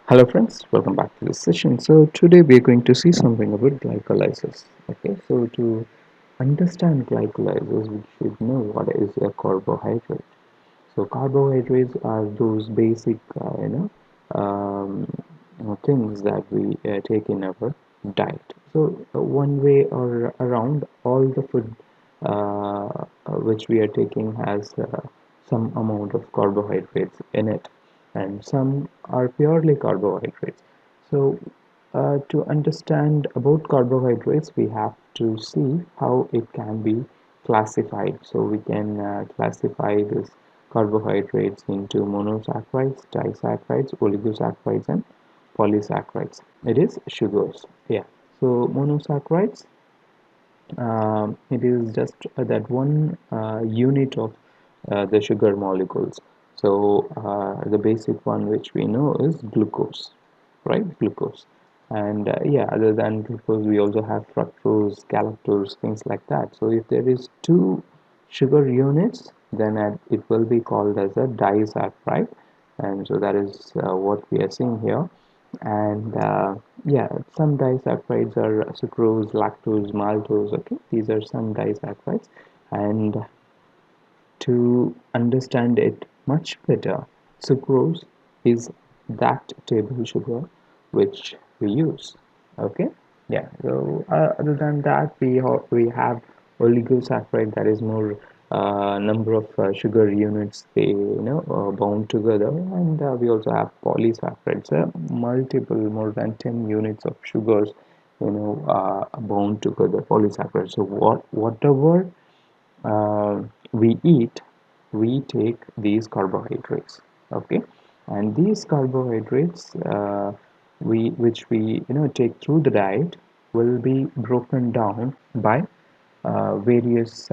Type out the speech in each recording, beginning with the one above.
Hello friends, welcome back to this session. So today we are going to see something about glycolysis. Okay, so to understand glycolysis, we should know what is a carbohydrate. So carbohydrates are those basic, things that we take in our diet. So one way or around, all the food which we are taking has some amount of carbohydrates in it, and some are purely carbohydrates. So to understand about carbohydrates, we have to see how it can be classified. So we can classify this carbohydrates into monosaccharides, disaccharides, oligosaccharides, and polysaccharides. It is sugars. Yeah. So monosaccharides, it is just that one unit of the sugar molecules. So the basic one which we know is glucose, right? Glucose. And yeah, other than glucose, we also have fructose, galactose, things like that. So if there is two sugar units, then it will be called as a disaccharide, and so that is what we are seeing here. And yeah, some disaccharides are sucrose, lactose, maltose. Okay, these are some disaccharides. And to understand it much better, sucrose is that table sugar which we use. Okay, yeah. So other than that, we have oligosaccharide, that is more number of sugar units they bound together, and we also have polysaccharides, multiple more than 10 units of sugars bound together, polysaccharides. So whatever uh, we eat, we take these carbohydrates. Okay, and these carbohydrates which we take through the diet will be broken down by various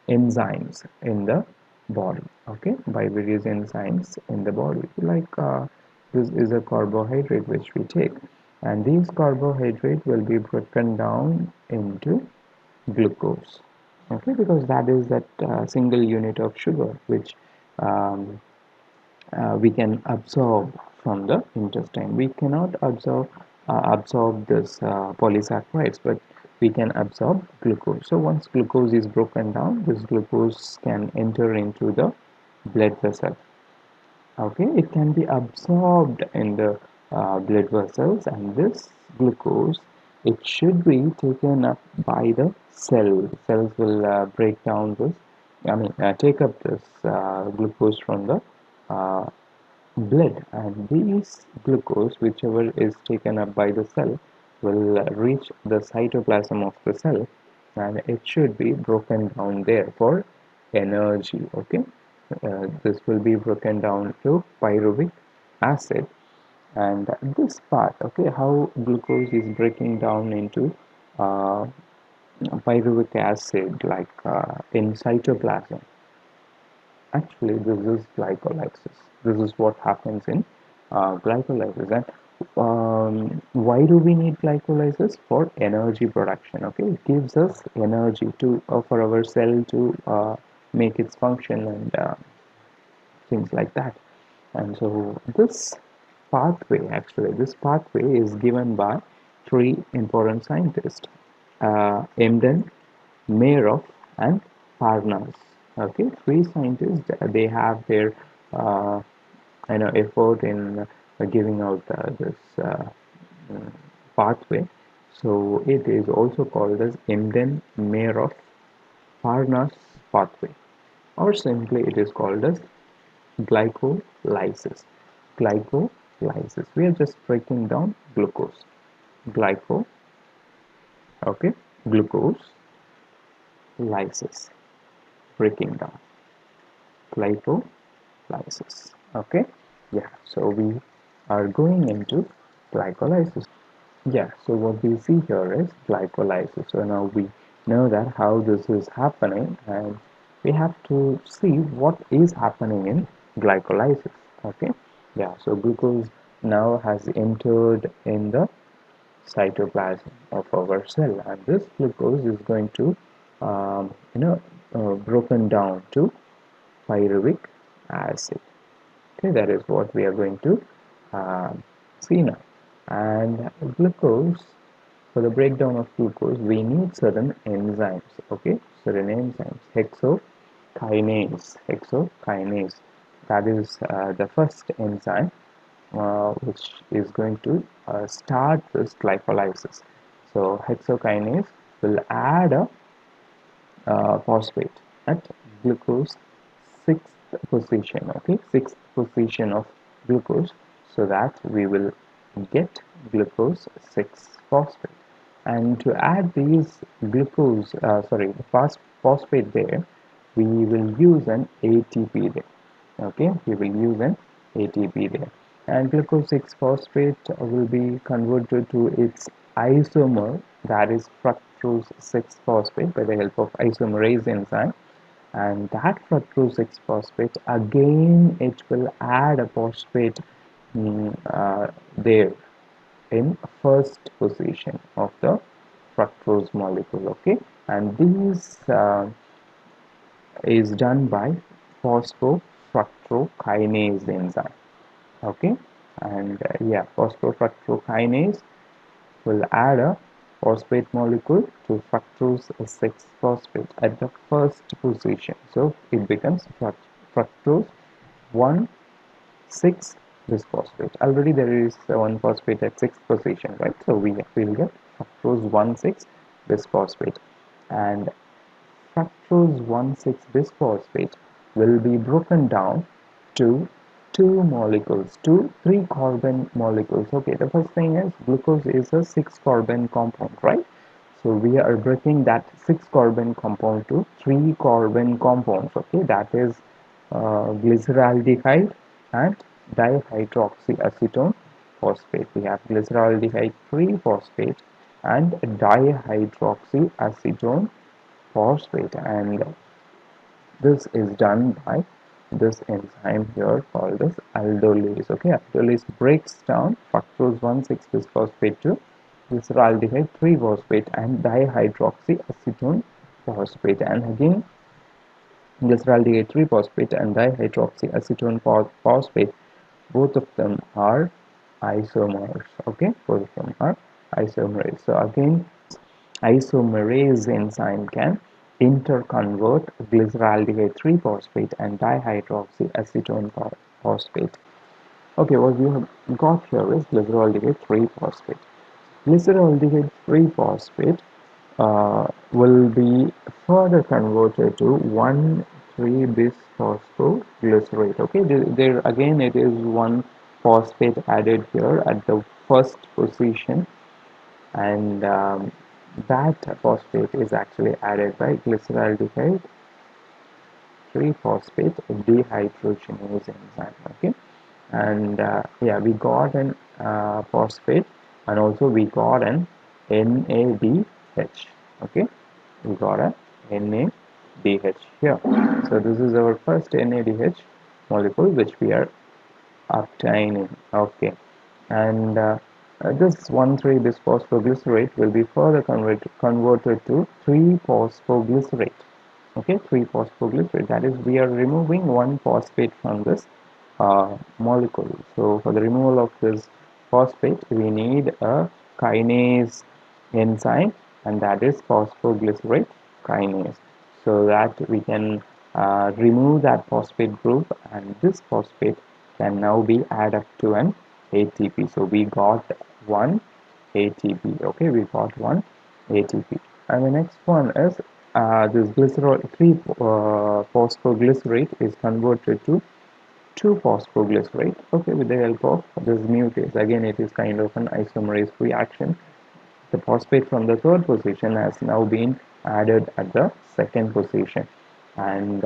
enzymes in the body. Okay, by various enzymes in the body, like this is a carbohydrate which we take, and these carbohydrates will be broken down into glucose. Okay, because that is that single unit of sugar which um, we can absorb from the intestine. We cannot absorb this polysaccharides, but we can absorb glucose. So once glucose is broken down, this glucose can enter into the blood vessel. Okay, it can be absorbed in the blood vessels, and this glucose, it should be taken up by the cells will break down this, take up this glucose from the uh, blood, and these glucose, whichever is taken up by the cell, will reach the cytoplasm of the cell, and it should be broken down there for energy. Okay, this will be broken down to pyruvic acid, and this part, okay, how glucose is breaking down into uh, pyruvic acid, like in cytoplasm. Actually, this is glycolysis. This is what happens in glycolysis. And why do we need glycolysis? For energy production. Okay, it gives us energy to for our cell to make its function, and things like that. And so this pathway is given by three important scientists: Emden, Mayoff, and Parnas. Okay, three scientists. They have their effort in giving out this uh, pathway. So it is also called as Emden, Mayoff, Parnas pathway, or simply it is called as glycolysis. Glycolysis. We are just breaking down glucose. Glyco, okay, glucose, lysis, breaking down. Glycolysis. Okay, yeah. So we are going into glycolysis. Yeah. So what we see here is glycolysis. So now we know that how this is happening, and we have to see what is happening in glycolysis. Okay, yeah. So glucose now has entered in the cytoplasm of our cell, and this glucose is going to broken down to pyruvic acid. Okay, that is what we are going to uh, See now, and glucose, for the breakdown of glucose, we need certain enzymes, okay? Certain enzymes, hexokinase. That is the first enzyme which is going to start this glycolysis. So hexokinase will add a phosphate at glucose sixth position, okay, sixth position of glucose, so that we will get glucose 6 phosphate. And to add these glucose the phosphate there, we will use an ATP there, okay, we will use an ATP there, and glucose 6 phosphate will be converted to its isomer, that is fructose 6 phosphate, by the help of isomerase enzyme. And that fructose 6 phosphate, again it will add a phosphate there in first position of the fructose molecule, okay, and these is done by phosphofructokinase enzyme, okay, and phosphofructokinase will add a phosphate molecule to fructose 6 phosphate at the first position, so it becomes fructose 1 6 bisphosphate. Already there is one phosphate at 6th position, right? So we will get fructose 1 6 bisphosphate, and fructose 1 6 bisphosphate will be broken down to two molecules, three carbon molecules. Okay, the first thing is glucose is a 6 carbon compound, right? So we are breaking that 6 carbon compound to 3 carbon compounds, okay, that is glyceraldehyde and dihydroxyacetone phosphate. We have glyceraldehyde 3 phosphate and dihydroxyacetone phosphate, and this is done by this enzyme here called as aldolase. Okay, aldolase breaks down fructose 1 6 bisphosphate to glyceraldehyde 3 phosphate and dihydroxyacetone phosphate, and again glyceraldehyde 3 phosphate and dihydroxyacetone phosphate, both of them are isomers. Okay, both of them are isomerase. So again, isomerase enzyme can interconvert glyceraldehyde 3 phosphate and dihydroxyacetone phosphate. Okay, what we have got here is glyceraldehyde 3 phosphate. Glyceraldehyde 3 phosphate will be further converted to 1,3 bisphosphoglycerate. Okay, there again it is one phosphate added here at the first position, and that phosphate is actually added by glyceraldehyde 3-phosphate dehydrogenase enzyme. Okay, and we got an phosphate, and also we got an NADH. Okay, we got a NADH here. So this is our first NADH molecule which we are obtaining. Okay, and this 1,3 bisphosphoglycerate will be further converted to 3-phosphoglycerate. Okay, 3-phosphoglycerate, that is we are removing one phosphate from this molecule. So for the removal of this phosphate we need a kinase enzyme, and that is phosphoglycerate kinase, so that we can remove that phosphate group, and this phosphate can now be added to an ATP. So we got one ATP. Okay, we got one ATP. And the next one is this glycerol 3 phosphoglycerate is converted to 2-phosphoglycerate. Okay, with the help of this mutase. Again, it is kind of an isomerase reaction. The phosphate from the third position has now been added at the second position, and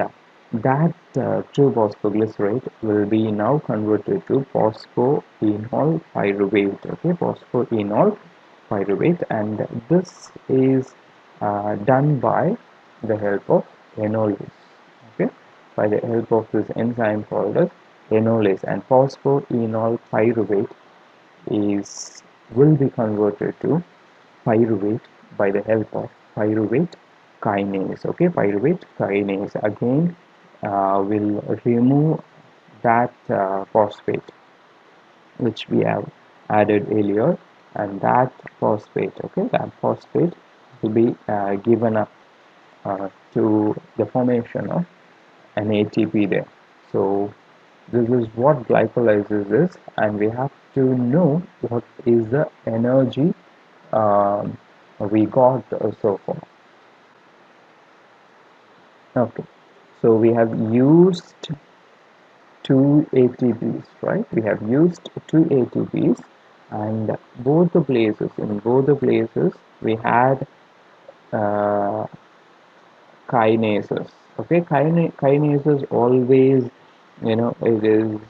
that 2-phosphoglycerate will be now converted to phosphoenol pyruvate. Okay, phosphoenol pyruvate, and this is done by the help of enolase. Okay, by the help of this enzyme called as enolase, and phosphoenol pyruvate is will be converted to pyruvate by the help of pyruvate kinase. Okay, pyruvate kinase again will remove that phosphate which we have added earlier, and that phosphate, okay, that phosphate will be given up to the formation of an ATP there. So this is what glycolysis is, and we have to know what is the energy um, we got so far. Okay, so we have used two ATPs, right? We have used two ATPs, and in both the places, we had uh, kinases. Okay, kinases always, it is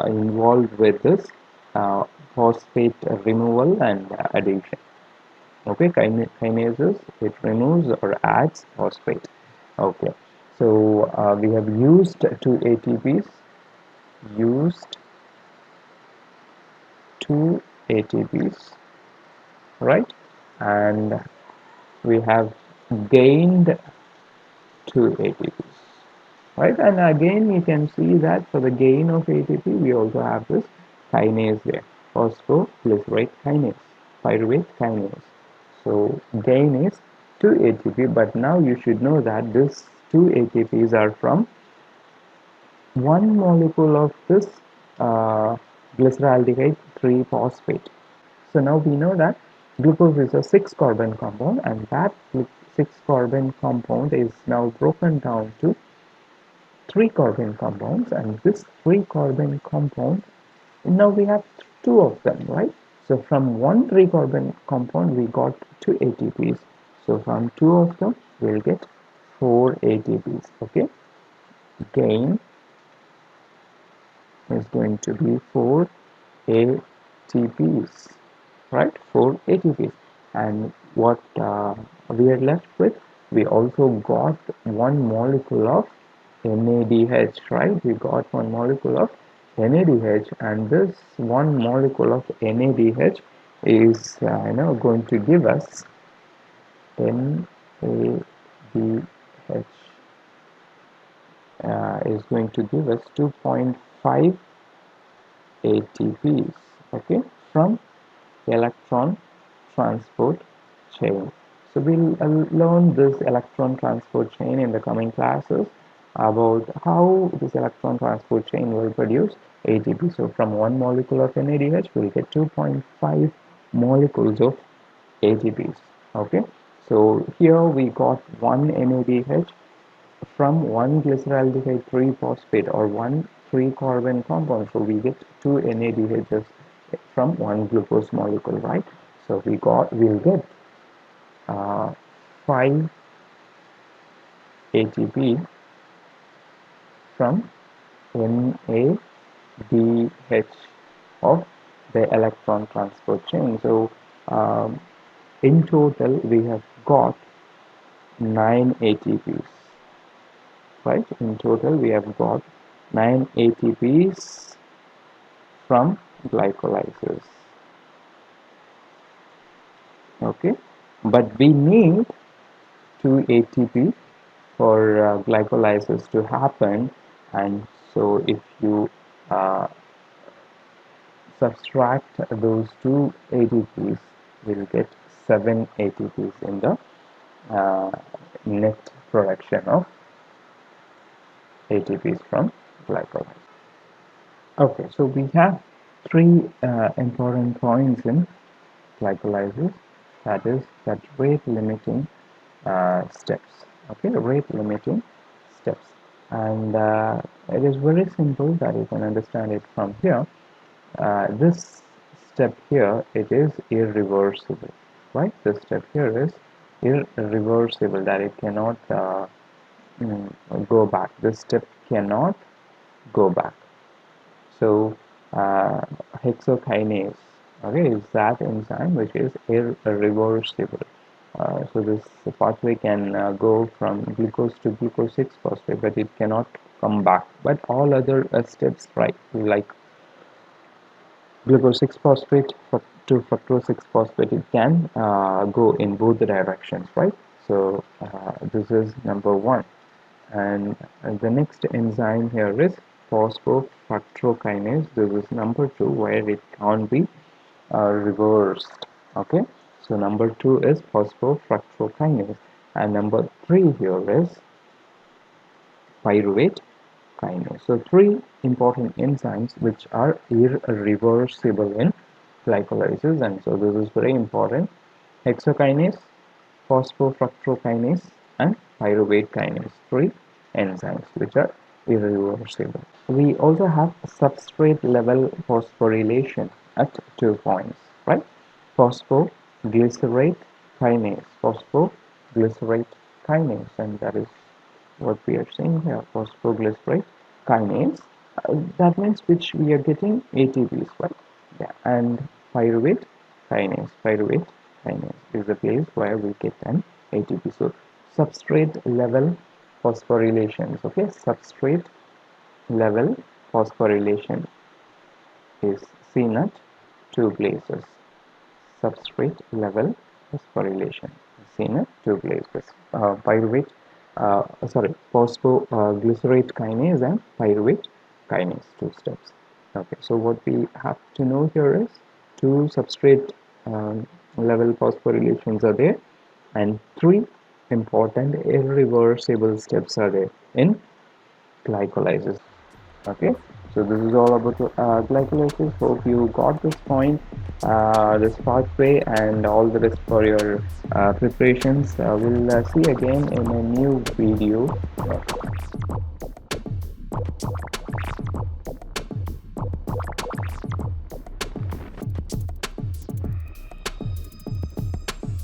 involved with this uh, phosphate removal and addition. Okay, kinases, it removes or adds phosphate. Okay, so we have used two ATPs, used two ATPs, right? And we have gained two ATPs, right? And again, you can see that for the gain of ATP, we also have this kinase there, phosphoglycerate kinase, pyruvic kinase. So gain is 2 ATP, but now you should know that these 2 ATPs are from one molecule of this glyceraldehyde 3-phosphate. So now we know that glucose is a 6 carbon compound, and that 6 carbon compound is now broken down to 3 carbon compounds, and this 3 carbon compound, now we have two of them, right? So from one 3 carbon compound we got 2 ATPs, so from two of them we'll get 4 ATPs. Okay, gain is going to be 4 ATPs, right? 4 ATPs. And what we are left with, we also got one molecule of NADH, right? We got one molecule of NADH, and this one molecule of NADH is going to give us NADH is going to give us 2.5 ATPs, okay, from electron transport chain. So we'll learn this electron transport chain in the coming classes about how this electron transport chain will produce ATP. So from one molecule of NADH, we'll get 2.5 molecules of ATPs. Okay, so here we got one NADH from one glyceraldehyde 3-phosphate or one 3-carbon compound. So we get two NADHs from one glucose molecule, right? So we'll get 5 ATP from NADH of the electron transport chain. So in total we have got 9 ATPs, right? In total we have got 9 ATPs from glycolysis. Okay, but we need 2 ATP for glycolysis to happen, and so if you uh, subtract those 2 ATPs, we'll get 7 ATPs in the net production of ATPs from glycolysis. Okay, so we have three important points in glycolysis, that is that rate limiting steps. Okay, rate limiting steps, and it is very simple that you can understand it from here. This step here, it is irreversible, right? This step here is irreversible, that it cannot go back. This step cannot go back. So hexokinase, okay, is that enzyme which is irreversible. So this pathway can go from glucose to glucose 6-phosphate, but it cannot come back. But all other steps, right, like glucose 6-phosphate to fructose 6-phosphate, it can go in both the directions, right? So this is number one. And the next enzyme here is phosphofructokinase. This is number two, where it can't be reversed. Okay, so number 2 is phosphofructokinase, and number 3 here is pyruvate kinase. So three important enzymes which are irreversible in glycolysis, and so this is very important: hexokinase, phosphofructokinase, and pyruvate kinase. Three enzymes which are irreversible. We also have substrate level phosphorylation at 2 points, right? Phosphoglycerate kinase, phosphoglycerate kinase, and that is what we are seeing here, phosphoglycerate kinase. That means which we are getting ATPs, right? Yeah, and pyruvate pyruvate kinase is the place where we get an ATP. So substrate level phosphorylations, okay, substrate level phosphorylation is seen at two places. Substrate level phosphorylation is seen at two places. Pyruvate, phosphoglycerate kinase and pyruvate kinase, two steps. Okay, so what we have to know here is two substrate level phosphorylations are there, and three important irreversible steps are there in glycolysis. Okay, so this is all about glycolysis. Hope you got this point, this pathway, and all the rest for your preparations. We'll see again in a new video.